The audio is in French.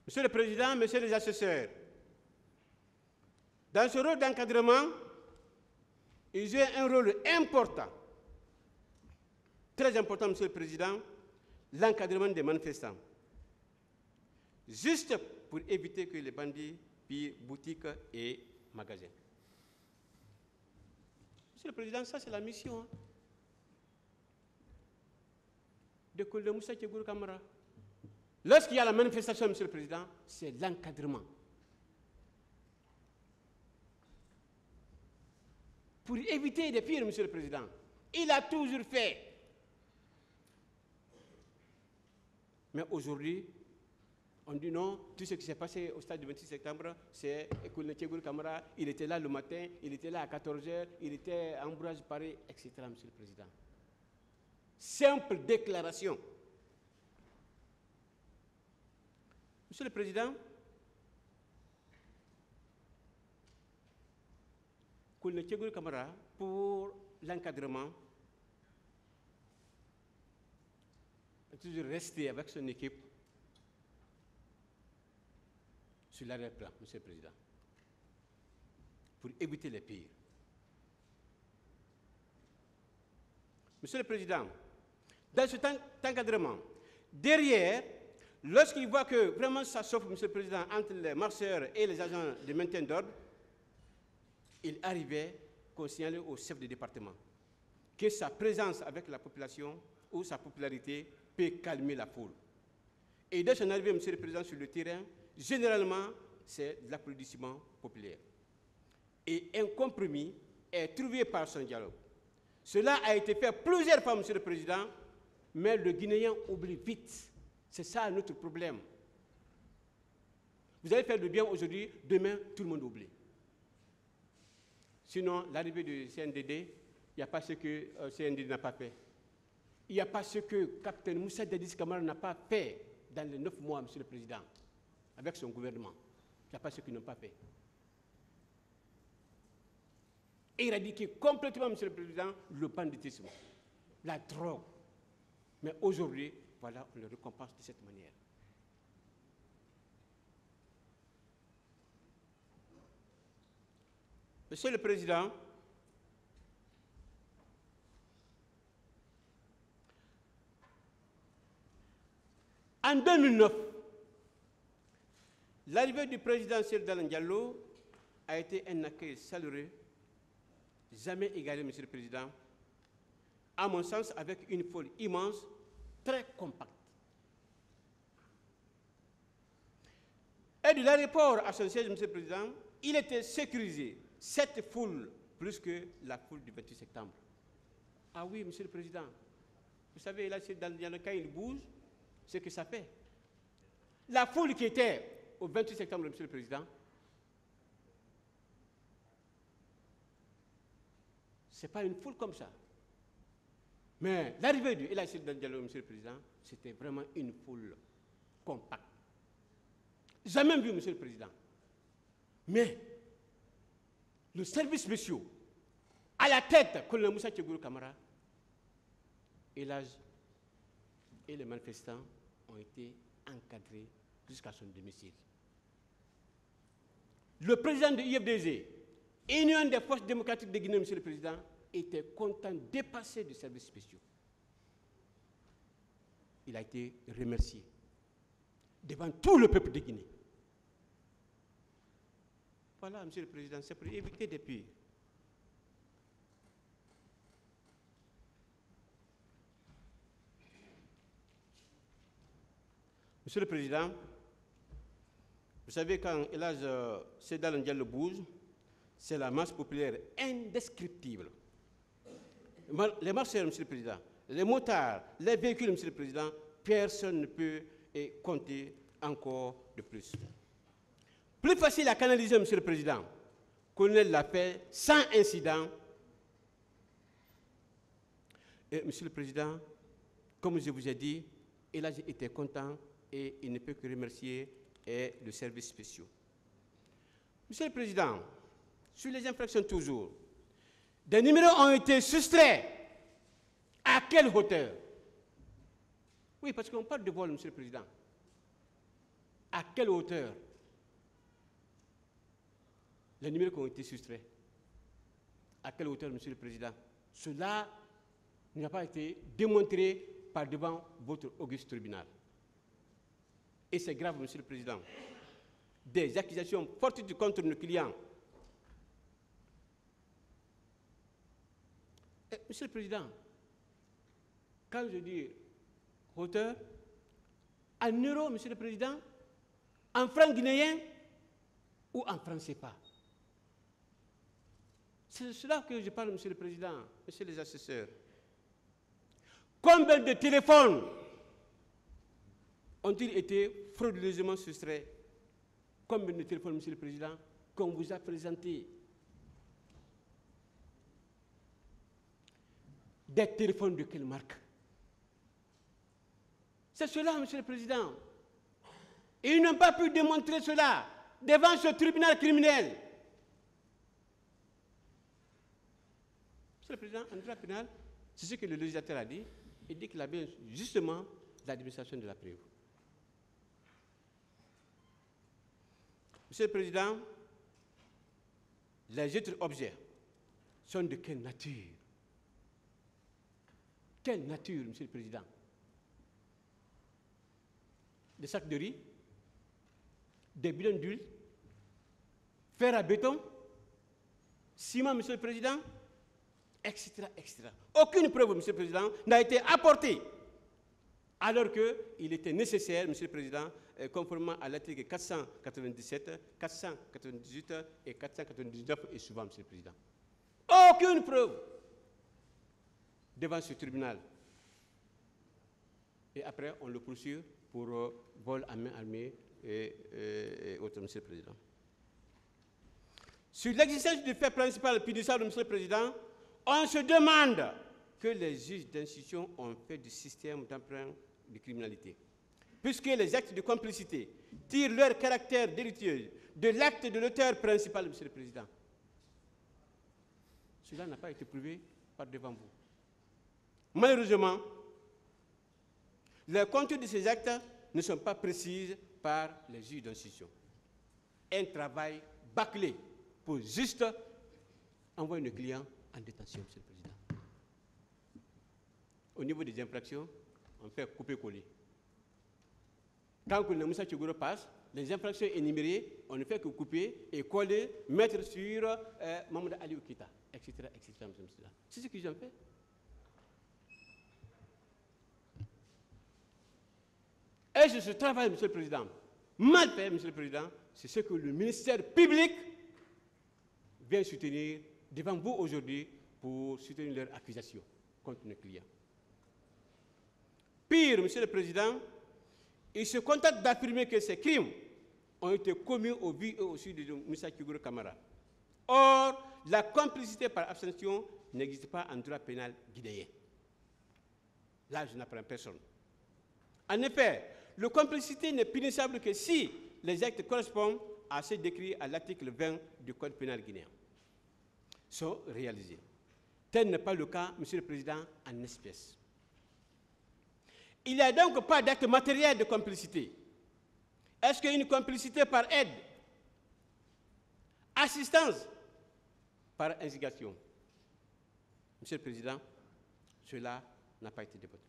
Monsieur le Président, Messieurs les assesseurs, dans ce rôle d'encadrement, ils jouent un rôle important, très important, Monsieur le Président, l'encadrement des manifestants. Juste pour éviter que les bandits pillent boutiques et magasins. Monsieur le Président, ça c'est la mission de Kolde Moussa Tchegour Kamara. Lorsqu'il y a la manifestation, Monsieur le Président, c'est l'encadrement. Pour éviter des pires, Monsieur le Président. Il a toujours fait. Mais aujourd'hui, on dit non, tout ce qui s'est passé au stade du 26 septembre, c'est Kolde Tchegour Kamara, il était là le matin, il était là à 14h, il était à Ambroise Paré, etc., Monsieur le Président. Simple déclaration. Monsieur le Président, Kolde Tchegour Kamara, pour l'encadrement, a toujours resté avec son équipe sur l'arrière-plan, Monsieur le Président, pour éviter les pires. Monsieur le Président, dans cet encadrement, derrière, lorsqu'il voit que vraiment ça s'offre, Monsieur le Président, entre les marcheurs et les agents de maintien d'ordre, il arrivait qu'on signalait au chef de département que sa présence avec la population ou sa popularité peut calmer la foule. Et dès son arrivée, Monsieur le Président, sur le terrain, généralement, c'est de l'applaudissement populaire. Et un compromis est trouvé par son dialogue. Cela a été fait plusieurs fois, Monsieur le Président, mais le Guinéen oublie vite. C'est ça notre problème. Vous allez faire le bien aujourd'hui, demain, tout le monde oublie. Sinon, l'arrivée du CNDD, il n'y a pas ce que CNDD n'a pas fait. Il n'y a pas ce que Capitaine Moussa Dadis Kamara n'a pas fait dans les 9 mois, Monsieur le Président, avec son gouvernement. Il n'y a pas ce qu'ils n'ont pas fait. Éradiquer complètement, Monsieur le Président, le banditisme, la drogue. Mais aujourd'hui, voilà, on le récompense de cette manière. Monsieur le Président, en 2009, l'arrivée du président Cyril Diallo a été un accueil chaleureux, jamais égalé, Monsieur le Président, à mon sens, avec une foule immense, très compacte. Et de l'aéroport à son siège, Monsieur le Président, il était sécurisé, cette foule, plus que la foule du 28 septembre. Ah oui, Monsieur le Président, vous savez, là, dans le cas, il bouge, ce que ça fait. La foule qui était au 28 septembre, Monsieur le Président, ce n'est pas une foule comme ça. Mais l'arrivée du El Hadji Diallo, Monsieur le Président, c'était vraiment une foule compacte. Jamais vu, Monsieur le Président. Mais le service spécial, à la tête, Kolde Moussa Tchegour Kamara, El Hadji et les manifestants ont été encadrés jusqu'à son domicile. Le président de l'IFDG, Union des forces démocratiques de Guinée, Monsieur le Président, était content de dépasser des services spéciaux. Il a été remercié devant tout le peuple de Guinée. Voilà, Monsieur le Président, c'est pour éviter des pires. Monsieur le Président, vous savez, quand El Hadji Cyril Diallo bouge, c'est la masse populaire indescriptible. Les marcheurs, Monsieur le Président, les motards, les véhicules, Monsieur le Président, personne ne peut compter encore de plus. Plus facile à canaliser, Monsieur le Président. Colonel l'a fait sans incident. Et, Monsieur le Président, comme je vous ai dit, El Hadji était content et il ne peut que remercier le service spécial. Monsieur le Président, sur les infractions toujours, des numéros ont été soustraits. À quelle hauteur? Oui, parce qu'on parle de vol, Monsieur le Président. à quelle hauteur les numériques ont été soustraits? À quelle hauteur, Monsieur le Président? Cela n'a pas été démontré par devant votre auguste tribunal. Et c'est grave, Monsieur le Président. Des accusations fortes contre nos clients. Et, Monsieur le Président, quand je dis hauteur, en euros, Monsieur le Président, en francs guinéens ou en francs CFA? C'est de cela que je parle, Monsieur le Président, Monsieur les assesseurs. Combien de téléphones ont-ils été frauduleusement soustraits? Combien de téléphones, Monsieur le Président, qu'on vous a présentés? Des téléphones de quelle marque? C'est cela, Monsieur le Président. Et ils n'ont pas pu démontrer cela devant ce tribunal criminel. Monsieur le Président, en droit pénal, c'est ce que le législateur a dit. Il dit qu'il a bien justement l'administration de la preuve. Monsieur le Président, les autres objets sont de quelle nature? Quelle nature, Monsieur le Président? Des sacs de riz, des bidons d'huile, fer à béton, ciment, Monsieur le Président, etc., etc. Aucune preuve, Monsieur le Président, n'a été apportée, alors qu'il était nécessaire, Monsieur le Président, conformément à l'article 497, 498 et 499 et suivant, Monsieur le Président. Aucune preuve devant ce tribunal. Et après, on le poursuit pour vol à main armée et autres, Monsieur le Président. Sur l'existence du fait principal punissable, Monsieur le Président, on se demande que les juges d'instruction ont fait du système d'emprunt de criminalité, puisque les actes de complicité tirent leur caractère délicieux de l'acte de l'auteur principal, Monsieur le Président. Cela n'a pas été prouvé par devant vous. Malheureusement, les contours de ces actes ne sont pas précis par les juges d'instruction. Un travail bâclé pour juste envoyer nos clients en détention, Monsieur le Président. Au niveau des infractions, on fait couper-coller. Quand le Moussa Tchougouro passe, les infractions énumérées, on ne fait que couper et coller, mettre sur Mamadou Ali Oukita, etc., etc., Monsieur le Président. C'est ce qu'ils ont fait. Et c'est ce travail, Monsieur le Président, mal fait, Monsieur le Président, c'est ce que le ministère public vient soutenir devant vous aujourd'hui pour soutenir leurs accusations contre nos clients. Pire, Monsieur le Président, il se contente d'affirmer que ces crimes ont été commis au vu et au su de Moussa Tchougouro Kamara. Or, la complicité par abstention n'existe pas en droit pénal guinéen. Là, je n'apprends personne. En effet, la complicité n'est punissable que si les actes correspondent à ceux décrits à l'article 20 du Code pénal guinéen sont réalisés. Tel n'est pas le cas, Monsieur le Président, en espèces. Il n'y a donc pas d'acte matériel de complicité. Est-ce qu'une complicité par aide, assistance, par instigation? Monsieur le Président, cela n'a pas été débattu.